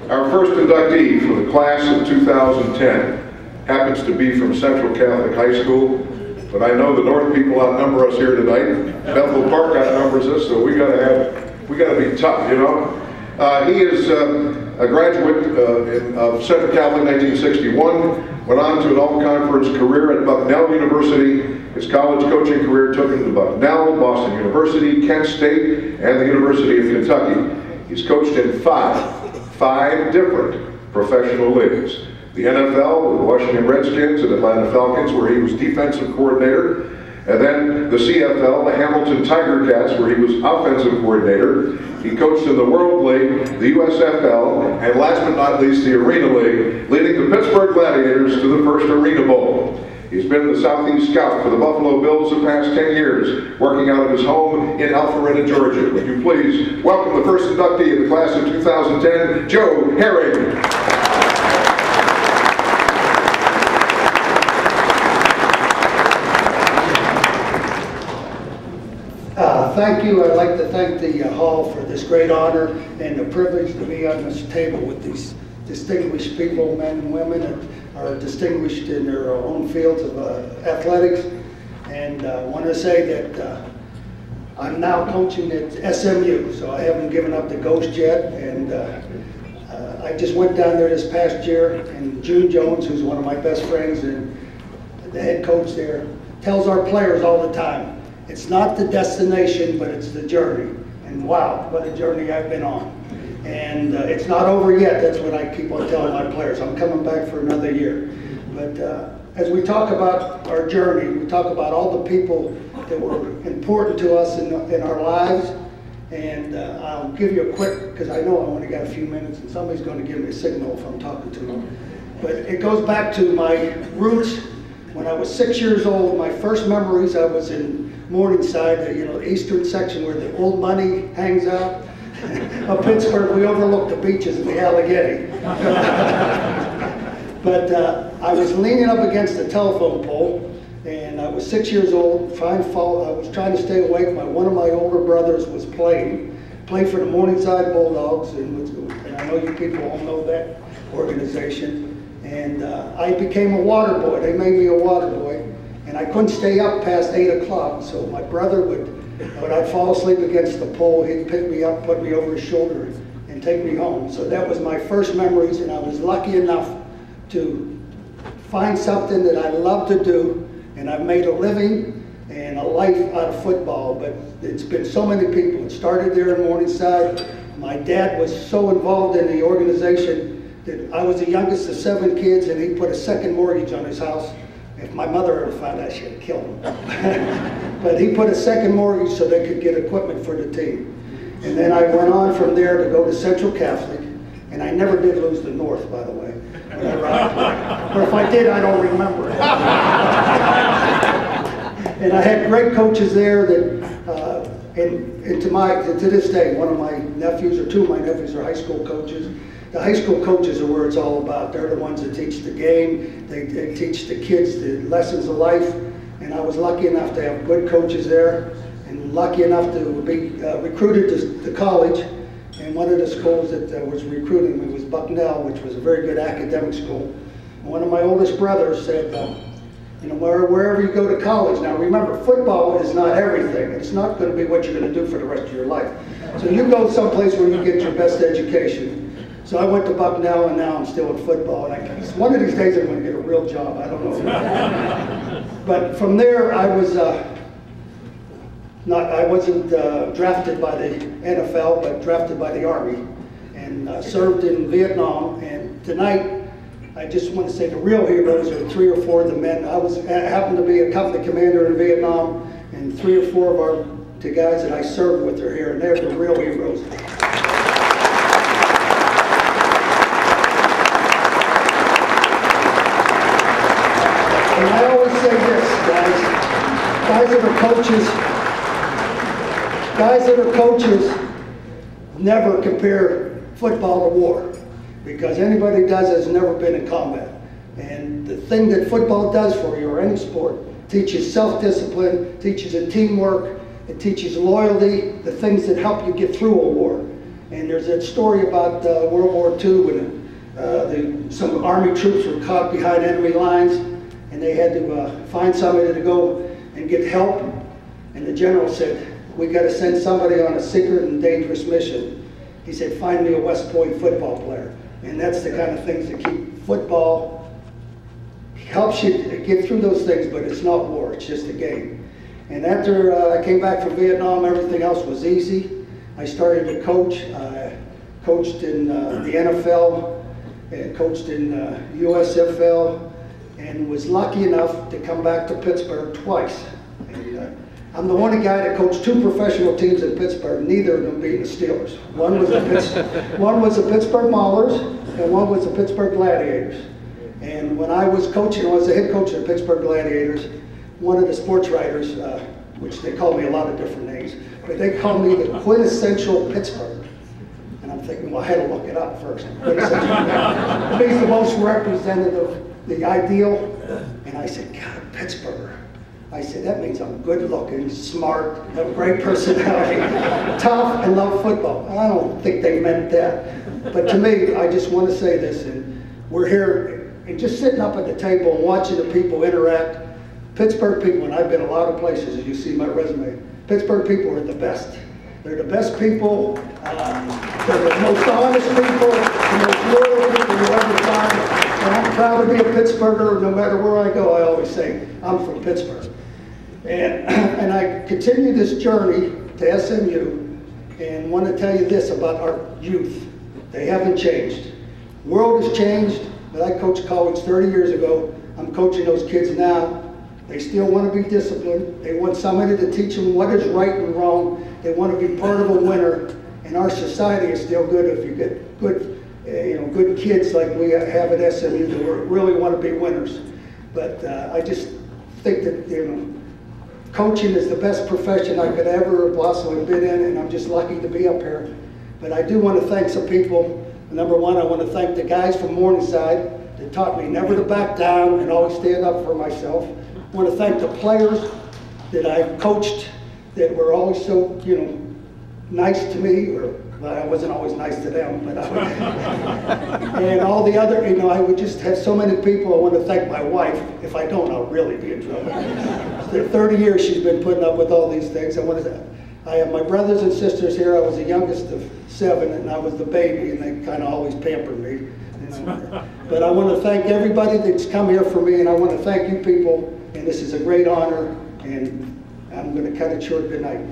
Our first inductee for the class of 2010 happens to be from Central Catholic High School, but I know the North people outnumber us here tonight. Bethel Park outnumbers us, so we gotta be tough, you know. He is a graduate of Central Catholic 1961, went on to an all-conference career at Bucknell University. His college coaching career took him to Bucknell, Boston University, Kent State, and the University of Kentucky. He's coached in five different professional leagues. The NFL with the Washington Redskins and Atlanta Falcons, where he was defensive coordinator, and then the CFL, the Hamilton Tiger Cats, where he was offensive coordinator. He coached in the World League, the USFL, and last but not least, the Arena League, leading the Pittsburgh Gladiators to the first Arena Bowl. He's been the Southeast Scout for the Buffalo Bills the past 10 years, working out of his home in Alpharetta, Georgia. Would you please welcome the first inductee of the class of 2010, Joe Haering. Thank you. I'd like to thank the Hall for this great honor and the privilege to be on this table with these distinguished people, men and women, that are distinguished in their own fields of athletics. And I want to say that I'm now coaching at SMU, so I haven't given up the ghost yet. And I just went down there this past year, and June Jones, who's one of my best friends and the head coach there, tells our players all the time, it's not the destination, but it's the journey. And wow, what a journey I've been on. And it's not over yet. That's what I keep on telling my players. I'm coming back for another year. But as we talk about our journey, we talk about all the people that were important to us in our lives. And I'll give you a quick, because I know I only got a few minutes, and somebody's going to give me a signal if I'm talking to them. But it goes back to my roots. When I was 6 years old, my first memories, I was in Morningside, you know, the eastern section where the old money hangs out. Of Pittsburgh, we overlook the beaches and the Allegheny. But I was leaning up against the telephone pole, and I was 6 years old, I was trying to stay awake. One of my older brothers was playing for the Morningside Bulldogs, and I know you people all know that organization. And I became a water boy. They made me a water boy. And I couldn't stay up past 8 o'clock, so my brother when I'd fall asleep against the pole, he'd pick me up, put me over his shoulder, and take me home. So that was my first memories, and I was lucky enough to find something that I love to do, and I've made a living and a life out of football. But it's been so many people. It started there in Morningside. My dad was so involved in the organization that I was the youngest of 7 kids, and he put a second mortgage on his house. If my mother ever found out, she'd kill him. But he put a second mortgage so they could get equipment for the team. And then I went on from there to go to Central Catholic, and I never did lose the North, by the way. Or if I did, I don't remember it. And I had great coaches there that, and to this day, one of my nephews, or 2 of my nephews, are high school coaches. The high school coaches are where it's all about. They're the ones that teach the game. They teach the kids the lessons of life. And I was lucky enough to have good coaches there, and lucky enough to be recruited to college. And one of the schools that was recruiting me was Bucknell, which was a very good academic school. And one of my oldest brothers said, you know, wherever you go to college. Now remember, football is not everything. It's not going to be what you're going to do for the rest of your life. So you go someplace where you get your best education. So I went to Bucknell, and now I'm still in football. And one of these days I'm going to get a real job. I don't know. But from there, I wasn't drafted by the NFL, but drafted by the Army, and served in Vietnam. And tonight, I just want to say the real heroes are 3 or 4 of the men. I happened to be a company commander in Vietnam, and 3 or 4 of the guys that I served with are here, and they're the real heroes. And I always say this, guys that are coaches never compare football to war, because anybody who does has never been in combat. And the thing that football does for you, or any sport, teaches self-discipline, teaches teamwork, it teaches loyalty, the things that help you get through a war. And there's that story about World War II when some Army troops were caught behind enemy lines, and they had to find somebody to go and get help. And the general said, "We got to send somebody on a secret and dangerous mission." He said, "Find me a West Point football player." And that's the kind of things that keep football, helps you get through those things, but it's not war, it's just a game. And after I came back from Vietnam, everything else was easy. I started to coach. I coached in the NFL, and coached in USFL, and was lucky enough to come back to Pittsburgh twice. And, I'm the only guy that coached 2 professional teams in Pittsburgh, neither of them being the Steelers. One was the Pittsburgh Maulers, and one was the Pittsburgh Gladiators. And when I was coaching, I was the head coach of the Pittsburgh Gladiators. One of the sports writers, which they call me a lot of different names, but they call me the quintessential Pittsburgher. And I'm thinking, well, I had to look it up first. It means the most representative, the ideal. And I said, God, Pittsburgher. I said, that means I'm good looking, smart, have a great personality, tough, and love football. I don't think they meant that. But to me, I just want to say this, and we're here, and just sitting up at the table and watching the people interact. Pittsburgh people, and I've been a lot of places, as you see my resume, Pittsburgh people are the best. They're the best people, they're the most honest people, the most loyal people you'll ever find. And I'm proud to be a Pittsburgher. No matter where I go, I always say, I'm from Pittsburgh. And I continue this journey to SMU, and want to tell you this about our youth. They haven't changed. The world has changed, but I coached college 30 years ago. I'm coaching those kids now. They still want to be disciplined. They want somebody to teach them what is right and wrong. They want to be part of a winner. And our society is still good if you get good, good kids like we have at SMU that really want to be winners. But I just think that coaching is the best profession I could ever have possibly been in, and I'm just lucky to be up here. But I do want to thank some people. Number one, I want to thank the guys from Morningside that taught me never to back down and always stand up for myself. I want to thank the players that I've coached that were always so, nice to me, or well, I wasn't always nice to them, but I would, and all the other, I would just have so many people. I want to thank my wife. If I don't, I'll really be in trouble. For 30 years she's been putting up with all these things. I have my brothers and sisters here. I was the youngest of 7, and I was the baby, and they kind of always pampered me. But I want to thank everybody that's come here for me, and I want to thank you people, and this is a great honor, and I'm going to cut it short. Good night.